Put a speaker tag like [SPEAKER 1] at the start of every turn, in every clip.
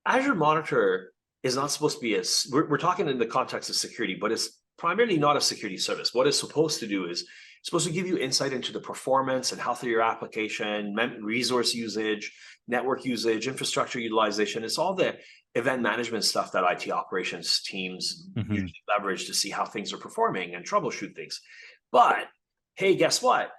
[SPEAKER 1] Azure Monitor is not supposed to be we're talking in the context of security, but it's primarily not a security service. What it's supposed to do is it's supposed to give you insight into the performance and health of your application, resource usage, network usage, infrastructure utilization. It's all the event management stuff that IT operations teams usually leverage to see how things are performing and troubleshoot things. But hey, guess what?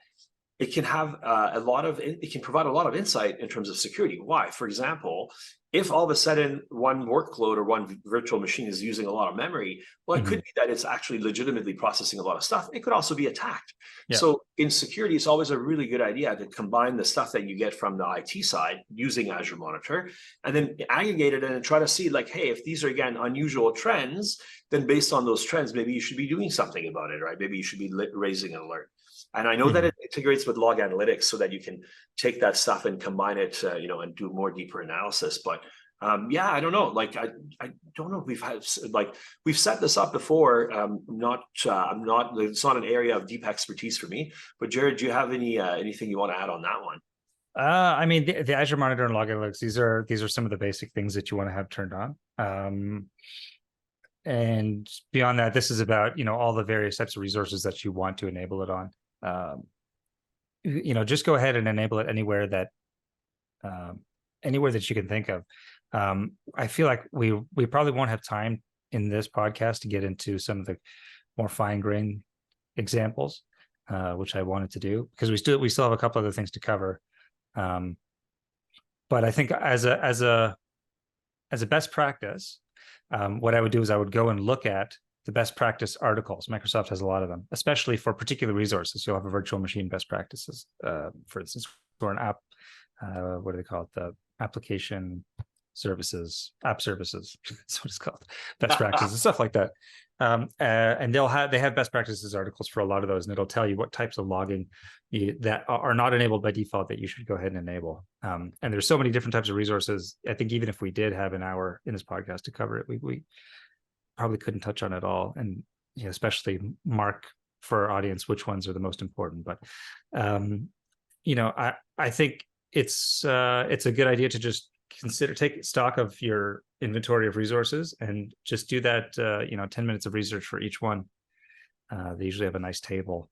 [SPEAKER 1] It can have it can provide a lot of insight in terms of security. Why? For example, if all of a sudden one workload or one virtual machine is using a lot of memory, well, it could be that it's actually legitimately processing a lot of stuff. It could also be attacked. Yeah. So in security, it's always a really good idea to combine the stuff that you get from the IT side using Azure Monitor, and then aggregate it and try to see like, hey, if these are, again, unusual trends, then based on those trends, maybe you should be doing something about it, right? Maybe you should be raising an alert. And I know that it integrates with log analytics so that you can take that stuff and combine it, and do more deeper analysis. But yeah, I don't know. Like, I don't know if we've set this up before. It's not an area of deep expertise for me. But Jared, do you have anything you want to add on that one?
[SPEAKER 2] I mean, the Azure Monitor and log analytics, these are some of the basic things that you want to have turned on. And beyond that, this is about, all the various types of resources that you want to enable it on. Just go ahead and enable it anywhere that you can think of. I feel like we probably won't have time in this podcast to get into some of the more fine-grained examples, which I wanted to do because we still have a couple other things to cover. But I think as a best practice, what I would do is I would go and look at the best practice articles. Microsoft has a lot of them, especially for particular resources. You'll have a virtual machine best practices, for instance, for an app. What do they call it? The application services, app services. That's what it's called. Best practices and stuff like that. And they have best practices articles for a lot of those, and it'll tell you what types of logging that are not enabled by default that you should go ahead and enable. And there's so many different types of resources. I think even if we did have an hour in this podcast to cover it, we probably couldn't touch on it all, and especially mark for our audience which ones are the most important. But I think it's a good idea to just take stock of your inventory of resources and just do that 10 minutes of research for each one. They usually have a nice table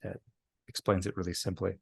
[SPEAKER 2] that explains it really simply.